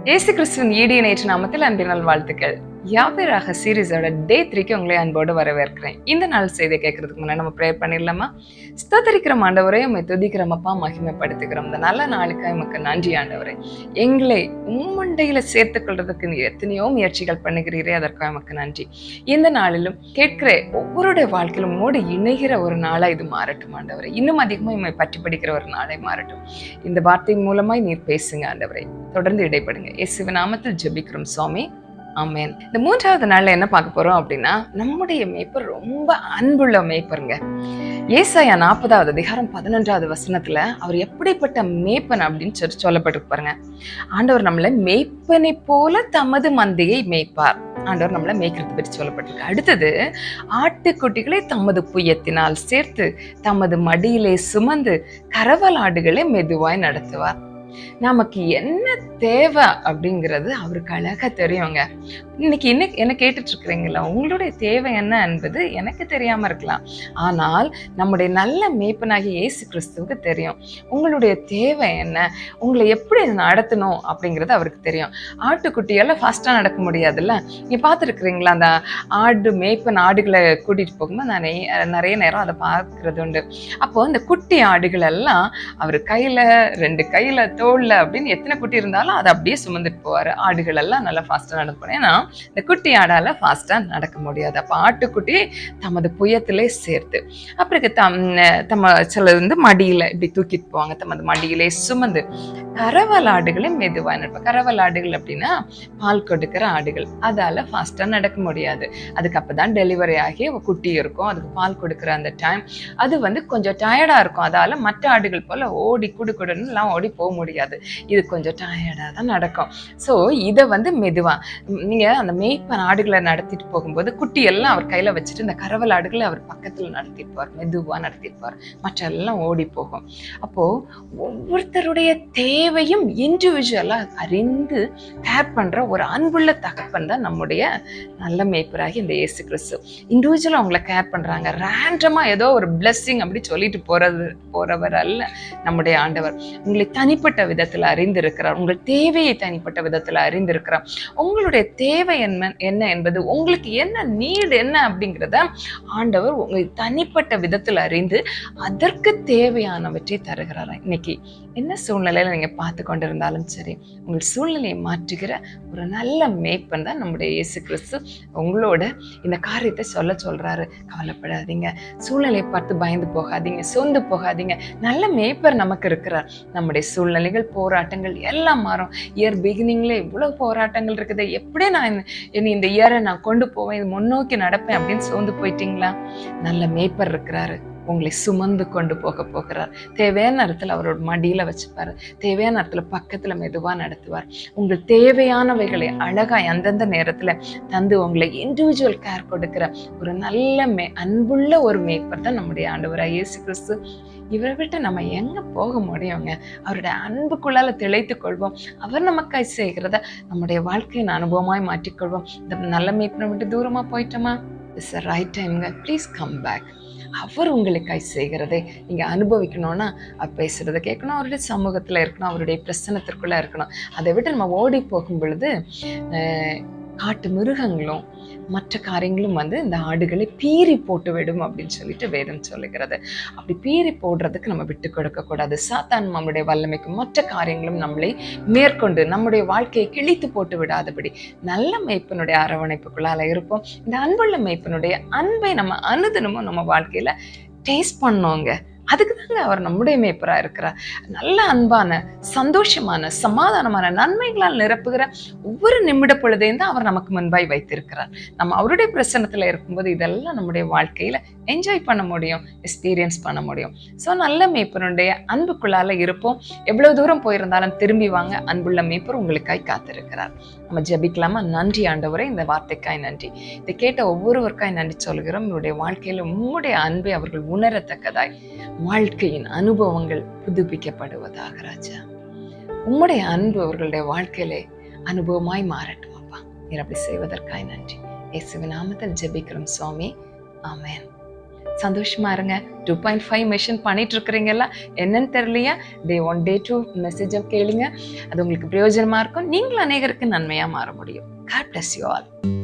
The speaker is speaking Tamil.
இயேசு கிறிஸ்துவின் ஈடிய நேற்று நாமத்தில் அன்பினால் வாழ்த்துக்கள். யாபிராக சீரீஸோட டே 3க்கு உங்களை அன்போடு வரவேற்கிறேன். இந்த நாள் செய்தியை கேட்கறதுக்கு முன்னாடி நம்ம ப்ரேயர் பண்ணிடலாமா? ஸ்தோத்திரிக்கிற ஆண்டவரே, உம்மை துதிக்கிறோம் அப்பா, மகிமைப்படுத்துகிறோம். இந்த நல்ல நாளுக்காக உமக்கு நன்றி ஆண்டவரே. எங்களை உம்மண்டையில சேர்த்துக் கொள்றதுக்கு நீ எத்தனையோ முயற்சிகள் பண்ணுகிறீரே, அதற்காக உமக்கு நன்றி. இந்த நாளிலும் கேட்கிற ஒவ்வொருடைய வாழ்க்கையிலும் உம்மோடு இணைகிற ஒரு நாளா இது மாறட்டும் ஆண்டவரே. இன்னும் அதிகமாக உம்மை பற்றி படிக்கிற ஒரு நாளை மாறட்டும். இந்த வார்த்தை மூலமாய் நீர் பேசுங்க ஆண்டவரே. தொடர்ந்து இடைப்படுங்க. இயேசுவின் நாமத்தில் ஜெபிக்கிறோம் சுவாமி, ஆமென். இந்த 3வது நாள்ல என்ன பார்க்க போறோம் அப்படின்னா, நம்முடைய மேய்ப்பர் ரொம்ப அன்புள்ள மேய்ப்பருங்க. ஏசாயா 40வது அதிகாரம் 11வது வசனத்துல அவர் எப்படிப்பட்ட மேய்ப்பன் அப்படின்னு சொல்லப்பட்டு பாருங்க. ஆண்டவர் நம்மள மேய்ப்பனை போல தமது மந்தையை மேய்ப்பார். ஆண்டவர் நம்மள மேய்க்கிறது பற்றி சொல்லப்பட்டிருக்கு. அடுத்தது, ஆட்டுக்குட்டிகளை தமது புயத்தினால் சேர்த்து தமது மடியிலே சுமந்து கரவலாடுகளை மெதுவாய் நடத்துவார். நமக்கு என்ன தேவை அப்படிங்கிறது அவருக்கு அழகா தெரியுங்க. இன்னைக்கு என்ன கேட்டுட்டு இருக்கிறீங்களா? உங்களுடைய தேவை என்ன என்பது எனக்கு தெரியாம இருக்கலாம், ஆனால் நம்முடைய நல்ல மேய்ப்பனாகிய இயேசு கிறிஸ்துவுக்கு தெரியும். உங்களுடைய தேவை என்ன, உங்களை எப்படி நடத்தணும் அப்படிங்கிறது அவருக்கு தெரியும். ஆட்டுக்குட்டியால ஃபாஸ்டா நடக்க முடியாதுல்ல. நீங்க பார்த்துருக்கிறீங்களா? அந்த ஆடு மேய்ப்பன் ஆடுகளை கூட்டிட்டு போகும்போது நான் நிறைய நேரம் அதை பார்க்கறது உண்டு. அப்போ அந்த குட்டி ஆடுகள் எல்லாம் அவர் கையில 2 கையில தோல்ல அப்படின்னு எத்தனை குட்டி இருந்தாலும் அதை அப்படியே சுமந்துட்டு போவாரு. ஆடுகள் எல்லாம் நல்லா ஃபாஸ்டா நடக்கும். ஏன்னா இந்த குட்டி ஆடால ஃபாஸ்டா நடக்க முடியாது. அப்ப ஆட்டுக்குட்டி தமது புயத்திலே சேர்த்து, அப்புறம் சில மடியில இப்படி தூக்கிட்டு போவாங்க, தமது மடியிலே சுமந்து கரவல் ஆடுகளை மெதுவா நடப்பாங்க. கரவல் ஆடுகள் அப்படின்னா பால் கொடுக்கிற ஆடுகள், அதால ஃபாஸ்டா நடக்க முடியாது. அதுக்கு அப்பதான் டெலிவரி ஆகி குட்டி இருக்கும், அதுக்கு பால் கொடுக்கிற அந்த டைம் அது கொஞ்சம் டயர்டா இருக்கும். அதால மற்ற ஆடுகள் போல ஓடி குடுக்குடுன்னு எல்லாம் ஓடி போக முடியாது. இது கொஞ்சம் டயர்டா தான் நடக்கும். ஸோ இதை மெதுவா நீங்க அந்த மேய்ப்பன் ஆடுகளை நடத்திட்டு போகும்போது குட்டி எல்லாம் அவர் கையில வச்சுட்டு இந்த கரவல் ஆடுகளை அவர் பக்கத்துல நடத்திருப்பார், மெதுவா நடத்திருப்பார், மற்ற எல்லாம் ஓடி போகும். அப்போ ஒவ்வொருத்தருடைய தேவையும் இண்டிவிஜுவலா அறிந்து கேர் பண்ற ஒரு அன்புள்ள தகப்பன் தான் நம்முடைய நல்ல மேய்ப்பராகி இந்த இயேசு கிறிஸ்து. இண்டிவிஜுவலா அவங்களை கேர் பண்றாங்க. ரேண்டமா ஏதோ ஒரு பிளெஸிங் அப்படி சொல்லிட்டு போறவர் அல்ல நம்முடைய ஆண்டவர். உங்களை தனிப்பட்ட விதத்துல அறிந்திருக்கிறார், உங்கள் தேவையை தனிப்பட்ட விதத்துல அறிந்திருக்கிறார். உங்களுடைய தேவை என்ன என்பது, உங்களுக்கு என்ன நீட் என்ன அப்படிங்கிறத ஆண்டவர் உங்களை தனிப்பட்ட விதத்துல அறிந்து அதற்கு தேவையானவற்றை தருகிறார். இன்னைக்கு என்ன சூழ்நிலையில நீங்க பார்த்து கொண்டிருந்தாலும் சரி, உங்கள் சூழ்நிலையை மாற்றுகிற ஒரு நல்ல மேய்ப்பன் தான் நம்முடைய இயேசு கிறிஸ்து. உங்களோட இந்த காரியத்தை சொல்றாரு. கவலைப்படாதீங்க, சூழ்நிலையை பார்த்து பயந்து போகாதீங்க, சோர்ந்து போகாதீங்க. நல்ல மேய்ப்பர் நமக்கு இருக்கிறார். நம்முடைய சூழ்நிலைகள், போராட்டங்கள் எல்லாம் மாறும். இயர் பிகினிங்ல இவ்வளவு போராட்டங்கள் இருக்குது, எப்படி நான் இந்த இயரை நான் கொண்டு போவேன், முன்னோக்கி நடப்பேன் அப்படின்னு சோர்ந்து போயிட்டீங்களா? நல்ல மேய்ப்பர் இருக்கிறாரு, உங்களை சுமந்து கொண்டு போகிறார். தேவையான நேரத்தில் அவரோட மடியில வச்சுப்பாரு, தேவையான நேரத்துல பக்கத்துல மெதுவா நடத்துவார். உங்கள் தேவையானவைகளை அழகாய் அந்தந்த நேரத்துல தந்து உங்களை இண்டிவிஜுவல் கேர் கொடுக்கிற ஒரு நல்ல அன்புள்ள ஒரு மேய்ப்பர் தான் நம்முடைய ஆண்டவராகிய இயேசு கிறிஸ்து. இவரை விட்டு நம்ம எங்க போக முடியுங்க? அவருடைய அன்புக்குள்ளால திளைத்து கொள்வோம். அவர் நமக்காய் செய்கிறத நம்முடைய வாழ்க்கையின் அனுபவமாய் மாற்றிக்கொள்வோம். இந்த நல்ல மேய்ப்பனை விட்டு தூரமா போயிட்டோமா? It's a right time. Please come back. அவர் உங்களுக்காய் செய்கிறதை நீங்க அனுபவிக்கணும்னா அவர் பேசுறதை கேட்கணும், அவருடைய சமூகத்துல இருக்கணும், அவருடைய பிரசன்னத்திற்குள்ள இருக்கணும். அதை விட்டு நம்ம ஓடி போகும் பொழுது காட்டு மிருகங்களும் மற்ற காரியங்களும் இந்த ஆடுகளை பீறி போட்டு விடும் அப்படின்னு சொல்லிட்டு வேதம் சொல்லுகிறது. அப்படி பீறி போடுறதுக்கு நம்ம விட்டு கொடுக்க கூடாது. சாத்தான் நம்முடைய வல்லமைக்கும் மற்ற காரியங்களும் நம்மளை மேற்கொண்டு நம்முடைய வாழ்க்கையை கிழித்து போட்டு விடாதபடி நல்ல மேய்ப்பனுடைய அரவணைப்புக்குள்ளால இருப்போம். இந்த அன்புள்ள மேய்ப்பனுடைய அன்பை நம்ம அனுதினமும் நம்ம வாழ்க்கையில டேஸ்ட் பண்ணோங்க. அதுக்கு தாங்க அவர் நம்முடைய மேய்ப்பரா இருக்கிறார். நல்ல அன்பான, சந்தோஷமான, சமாதானமான, நன்மைகளால் நிரப்புகிற ஒவ்வொரு நிமிட பொழுதையும் தான் அவர் நமக்கு முன்பாய் வைத்திருக்கிறார். நம்ம அவருடைய பிரசன்னத்துல இருக்கும்போது இதெல்லாம் நம்முடைய வாழ்க்கையில என்ஜாய் பண்ண முடியும், எக்ஸ்பீரியன்ஸ் பண்ண முடியும். ஸோ நல்ல மேய்ப்பனுடைய அன்புக்குள்ளால இருப்போம். எவ்வளவு தூரம் போயிருந்தாலும் திரும்பி வாங்க, அன்புள்ள மேய்ப்பர் உங்களுக்காய் காத்திருக்கிறார். நம்ம ஜெபிக்கலாமா? நன்றி ஆண்டவரே, இந்த வார்த்தைக்காய் நன்றி. இதை கேட்ட ஒவ்வொருவருக்காய் நன்றி சொல்கிறோம். உங்களுடைய வாழ்க்கையில உங்களுடைய அன்பை அவர்கள் உணரத்தக்கதாய் வாழ்க்கையின் அனுபவங்கள் புதுப்பிக்கப்படுவதாக ராஜா. உம்முடைய அன்பு அவர்களுடைய வாழ்க்கையிலே அனுபவமாய் மாறட்டும் அப்பா. நீர் அப்படி செய்வதற்காய் நன்றி. இயேசுவின் நாமத்தில் ஜெபிக்கிறோம் சுவாமி, ஆமென். சந்தோஷமா இருங்க. 2.5 மிஷன் பண்ணிட்டு இருக்கிறீங்கல்ல, என்னன்னு தெரியலையா? டே 1 டே 2 மெசேஜை கேளுங்க. அது உங்களுக்கு பிரயோஜனமா இருக்கும். நீங்களும் அநேகருக்கு நன்மையா மாற முடியும். God bless you all.